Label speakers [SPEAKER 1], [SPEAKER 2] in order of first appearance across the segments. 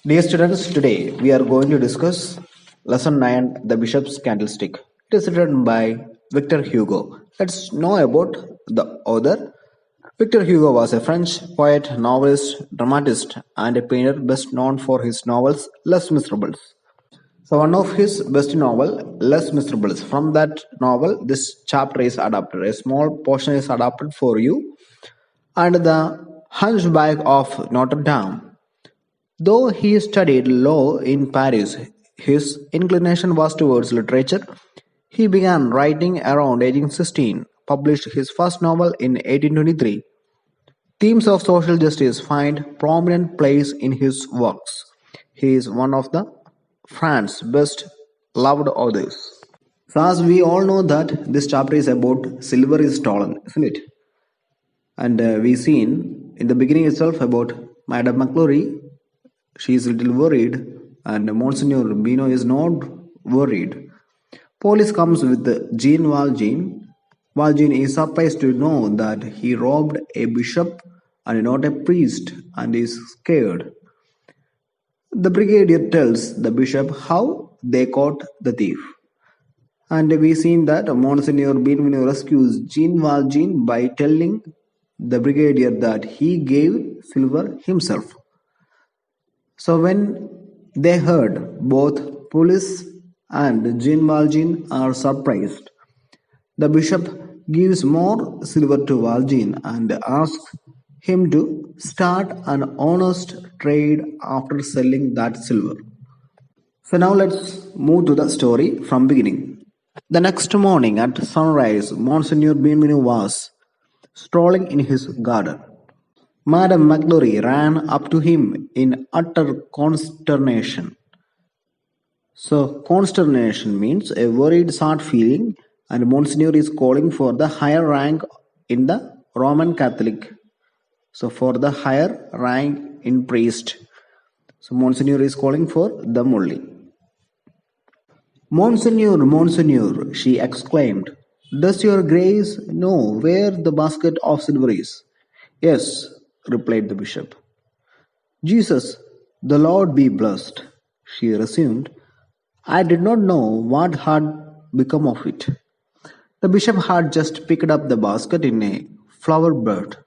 [SPEAKER 1] Dear students, today we are going to discuss Lesson 9 The Bishop's Candlestick. It is written by Victor Hugo. Let's know about the author. Victor Hugo was a French poet, novelist, dramatist, and a painter best known for his novels Les Miserables. So, one of his best novel, Les Miserables. From that novel, this chapter is adapted. A small portion is adapted for you. And The Hunchback of Notre Dame. Though he studied law in Paris, his inclination was towards literature. He began writing around 1816, published his first novel in 1823. Themes of social justice find prominent place in his works. He is one of the France's best loved authors. So as we all know that this chapter is about silver is stolen, isn't it? And we seen in the beginning itself about Madame McClory. She is a little worried, and Monsignor Bino is not worried. Police comes with Jean Valjean. Valjean is surprised to know that he robbed a bishop and not a priest and is scared. The brigadier tells the bishop how they caught the thief. And we seen that Monsignor Benvenu rescues Jean Valjean by telling the brigadier that he gave silver himself. So when they heard, both police and Jean Valjean are surprised. The bishop gives more silver to Valjean and asks him to start an honest trade after selling that silver. So now let's move to the story from beginning. The next morning at sunrise, Monsignor Bienvenu was strolling in his garden. Madame McClory ran up to him in utter consternation. So, consternation means a worried sad feeling, and Monsignor is calling for the higher rank in the Roman Catholic. So, for the higher rank in priest. So, Monsignor is calling for them only. Monsignor, Monsignor, she exclaimed, does your grace know where the basket of silver is? Yes, replied the bishop. Jesus, the Lord be blessed, she resumed. I did not know what had become of it. The bishop had just picked up the basket in a flower bed.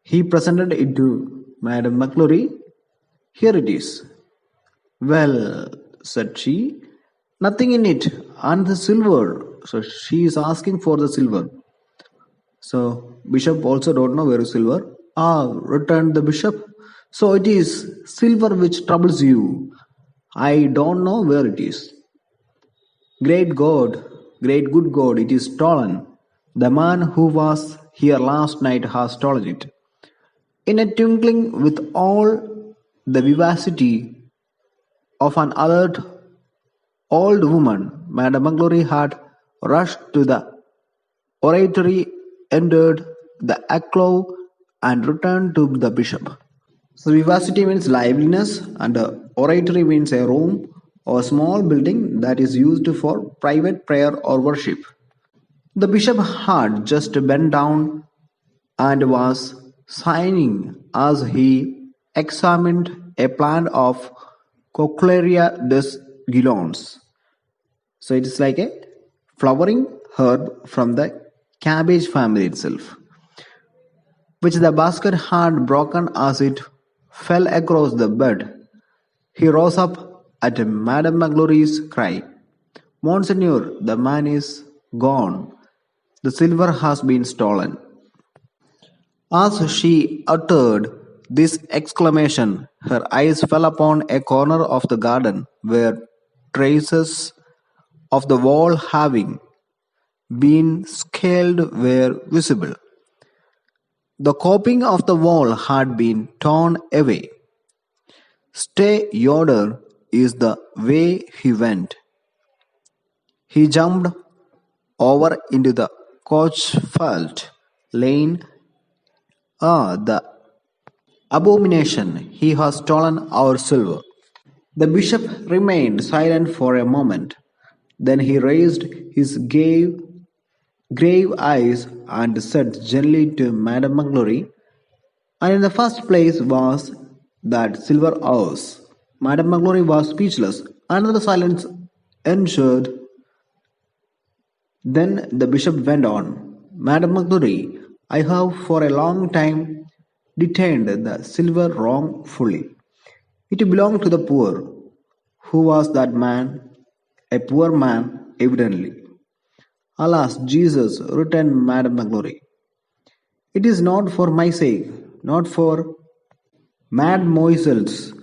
[SPEAKER 1] He presented it to Madame McClory. Here it is. Well, said she, nothing in it, and the silver. So she is asking for the silver. So bishop also don't know where is silver. Ah, returned the bishop. So it is silver which troubles you. I don't know where it is. Great God, great good God, it is stolen. The man who was here last night has stolen it. In a twinkling, with all the vivacity of an alert old woman, Madame Maglory had rushed to the oratory, entered the alcove, and returned to the bishop. So vivacity means liveliness, and oratory means a room or small building that is used for private prayer or worship. The bishop had just bent down and was signing as he examined a plant of Cochlearia des Guillons. So it is like a flowering herb from the cabbage family itself, which the basket had broken as it fell across the bed. He rose up at Madame Maglory's cry. Monseigneur, the man is gone. The silver has been stolen. As she uttered this exclamation, her eyes fell upon a corner of the garden where traces of the wall having been scaled were visible. The coping of the wall had been torn away. Stay yonder is the way he went. He jumped over into the Cochfeld lane. Ah, the abomination! He has stolen our silver. The bishop remained silent for a moment. Then he raised his grave eyes and said gently to Madame Maglory, and in the first place was that silver hours. Madame Magloire was speechless. Another silence ensued. Then the bishop went on. Madame Magloire, I have for a long time detained the silver wrongfully. It belonged to the poor. Who was that man? A poor man, evidently. Alas, Jesus, returned Madame Magloire. It is not for my sake, not for Mademoiselle's.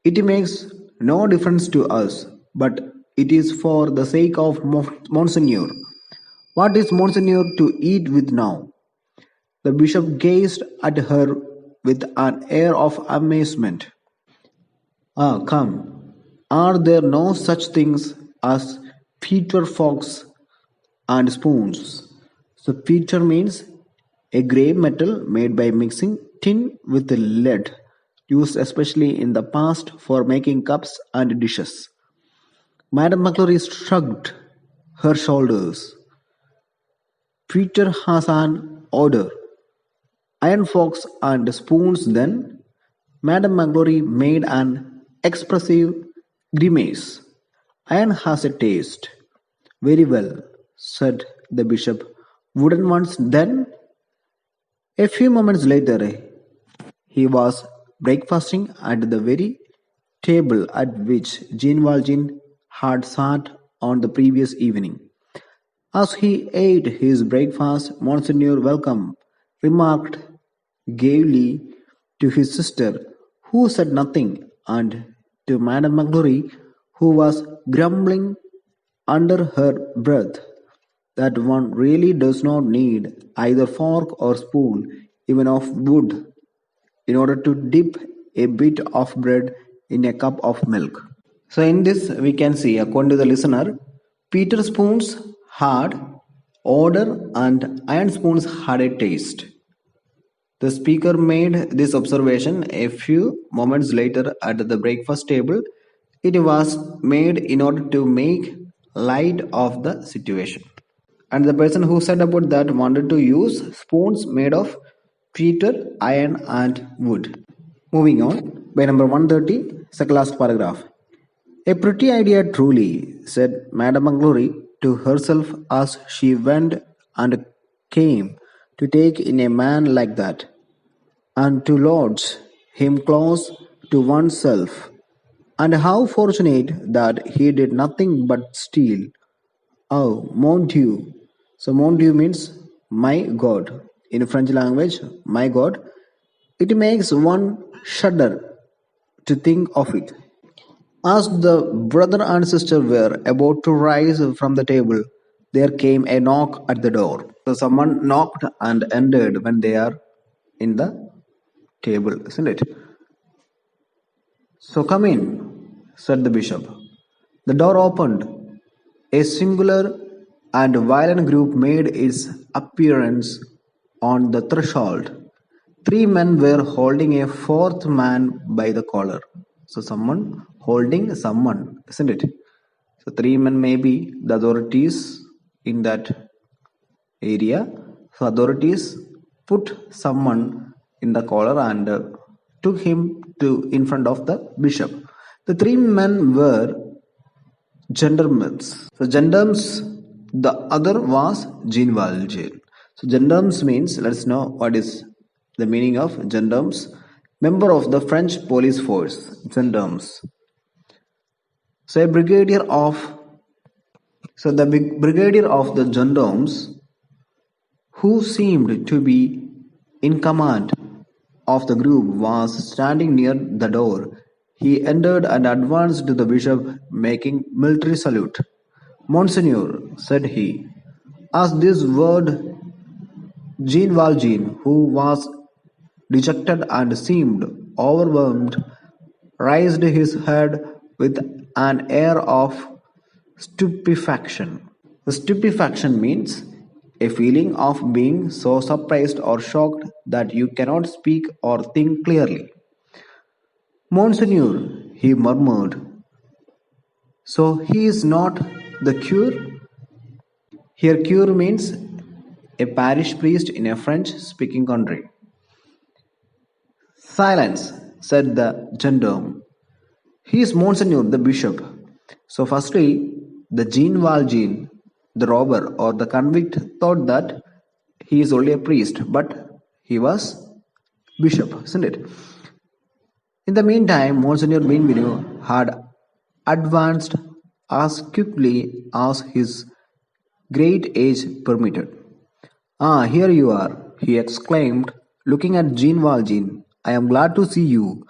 [SPEAKER 1] It makes no difference to us, but it is for the sake of Monseigneur. What is Monseigneur to eat with now? The bishop gazed at her with an air of amazement. Ah, come. Are there no such things as feature forks and spoons? So, feature means a grey metal made by mixing tin with lead, used especially in the past for making cups and dishes. Madame McClory shrugged her shoulders. Feature has an odor. Iron forks and spoons then. Madame Magloire made an expressive grimace. Iron has a taste. Very well, said the bishop. Wooden ones then? A few moments later, he was breakfasting at the very table at which Jean Valjean had sat on the previous evening. As he ate his breakfast, Monseigneur Welcome remarked gaily to his sister, who said nothing, and to Madame Magloire, who was grumbling under her breath, that one really does not need either fork or spoon, even of wood, in order to dip a bit of bread in a cup of milk. So, in this, we can see, according to the listener, Peter spoons had odor and iron spoons had a taste. The speaker made this observation a few moments later at the breakfast table. It was made in order to make light of the situation. And the person who said about that wanted to use spoons made of pewter, iron, and wood. Moving on, by number 130, second last paragraph. A pretty idea truly, said Madame Magloire to herself as she went and came to take in a man like that, and to lodge him close to oneself. And how fortunate that he did nothing but steal. Oh, mon Dieu. So, mon Dieu means my God. In French language, my God. It makes one shudder to think of it. As the brother and sister were about to rise from the table, there came a knock at the door. So someone knocked and entered when they are in the table, isn't it? So come in, said the bishop. The door opened. A singular and violent group made its appearance on the threshold. Three men were holding a fourth man by the collar. So someone holding someone, isn't it? So three men may be the authorities in that area. So authorities put someone in the collar and took him to in front of the bishop. The three men were gendarmes. So gendarmes, the other was Jean Valjean. So gendarmes means, let's know what is the meaning of gendarmes. Member of the French police force, gendarmes. So a brigadier of so the brigadier of the gendarmes, who seemed to be in command of the group, was standing near the door. He entered and advanced to the bishop, making military salute. Monseigneur, said he, as this word Jean Valjean, who was dejected and seemed overwhelmed, raised his head with an air of stupefaction. The stupefaction means a feeling of being so surprised or shocked that you cannot speak or think clearly. Monseigneur, he murmured, so he is not the cure? Here, cure means a parish priest in a French speaking country. Silence, said the gendarme. He is Monsignor the bishop. So, firstly, the Jean Valjean, the robber or the convict, thought that he is only a priest, but he was bishop, isn't it? In the meantime, Monsignor Bienvenu had advanced as quickly as his great age permitted. Ah, here you are, he exclaimed, looking at Jean Valjean. I am glad to see you.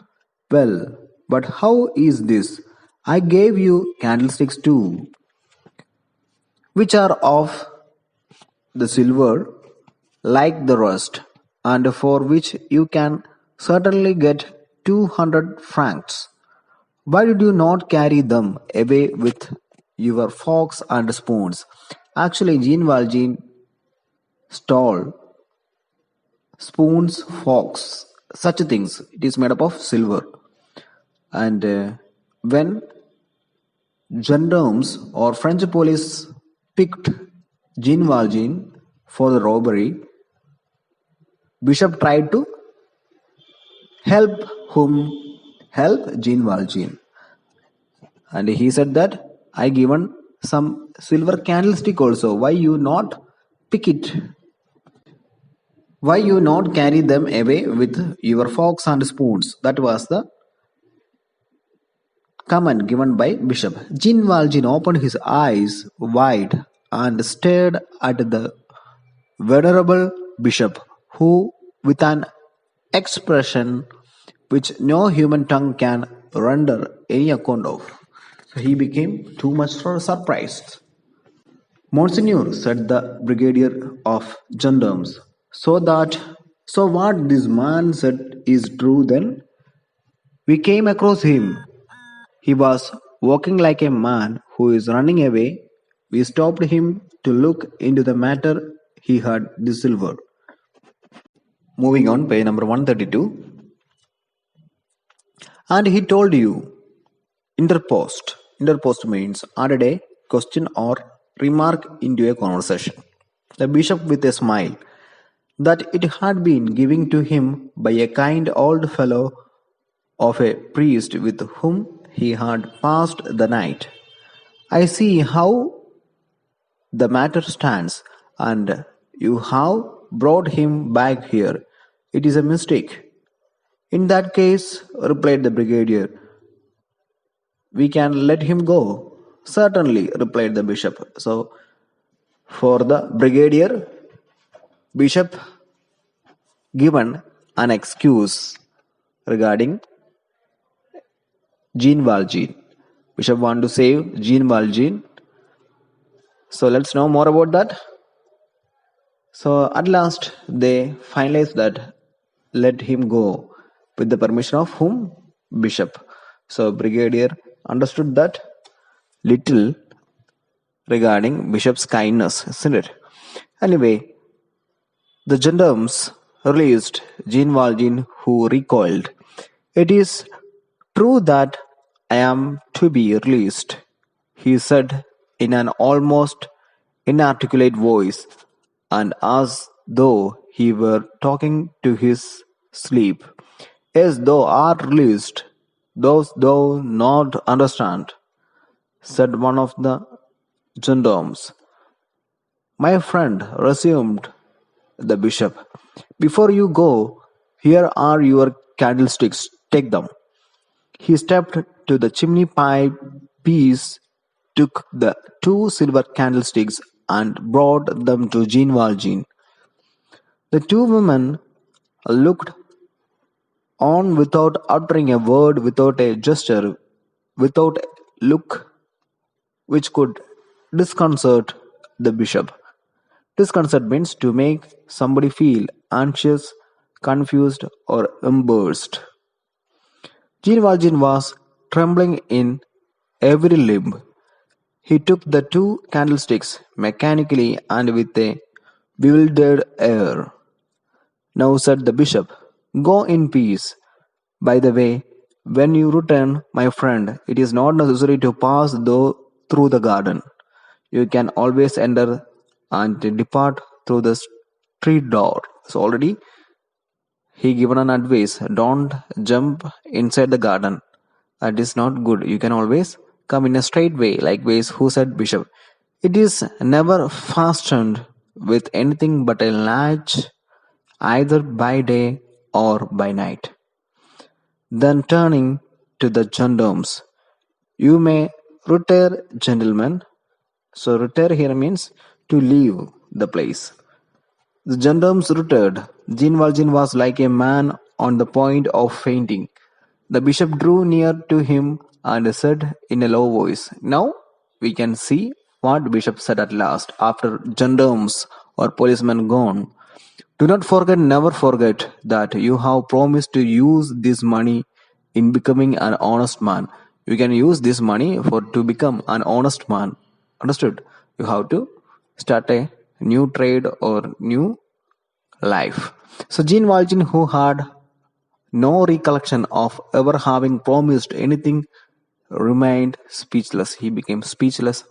[SPEAKER 1] Well, but how is this? I gave you candlesticks too, which are of the silver, like the rest, and for which you can certainly get 200 francs. Why did you not carry them away with your forks and spoons? Actually, Jean Valjean stole spoons, forks, such things. It is made up of silver. And when gendarmes or French police picked Jean Valjean for the robbery, Bishop tried to help whom help Jean Valjean. And he said that I given some silver candlestick also. Why you not pick it? Why you not carry them away with your forks and spoons? That was the command given by Bishop. Jean Valjean opened his eyes wide and stared at the venerable bishop, who, with an expression which no human tongue can render any account of, so he became too much surprised. Monsignor, said the brigadier of gendarmes, so what this man said is true then? We came across him. He was walking like a man who is running away. We stopped him to look into the matter. He had the silver. Moving on, page number 132. And he told you, interposed. Interposed means added a question or remark into a conversation. The bishop, with a smile, that it had been given to him by a kind old fellow of a priest with whom he had passed the night. I see how the matter stands, and you have brought him back here. It is a mistake. In that case, replied the brigadier, we can let him go. Certainly, replied the bishop. So, for the brigadier, bishop given an excuse regarding Jean Valjean. Bishop want to save Jean Valjean. So let's know more about that. So at last they finalized that let him go with the permission of whom? Bishop. So brigadier understood that little regarding bishop's kindness, isn't it? Anyway, the gendarmes released Jean Valjean, who recoiled. It is true that I am to be released, he said in an almost inarticulate voice, and as though he were talking to his sleep. Yes, thou art released, those thou not understand, said one of the gendarmes. My friend, resumed the bishop, before you go, here are your candlesticks, take them. He stepped to the chimney piece, took the 2 silver candlesticks, and brought them to Jean Valjean. The 2 women looked on without uttering a word, without a gesture, without a look which could disconcert the bishop. Disconcert means to make somebody feel anxious, confused, or embarrassed. Jean Valjean was trembling in every limb. He took the 2 candlesticks mechanically and with a bewildered air. Now, said the bishop, go in peace. By the way, when you return, my friend, it is not necessary to pass through the garden. You can always enter and depart through the street door. So already He given an advice, don't jump inside the garden. That is not good. You can always come in a straight way, likewise, who said Bishop. It is never fastened with anything but a latch, either by day or by night. Then turning to the gendarmes, you may retire, gentlemen. So retire here means to leave the place. The gendarmes returned. Jean Valjean was like a man on the point of fainting. The bishop drew near to him and said in a low voice, now we can see what the bishop said at last, after gendarmes or policemen gone. Do not forget, never forget that you have promised to use this money in becoming an honest man. You can use this money for to become an honest man. Understood? You have to start a new trade or new life. So Jean Valjean, who had no recollection of ever having promised anything, remained speechless. He became speechless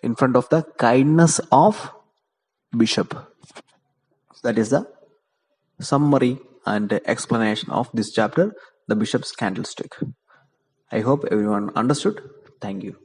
[SPEAKER 1] in front of the kindness of Bishop. That is the summary and explanation of this chapter, the Bishop's Candlestick. I hope everyone understood. Thank you.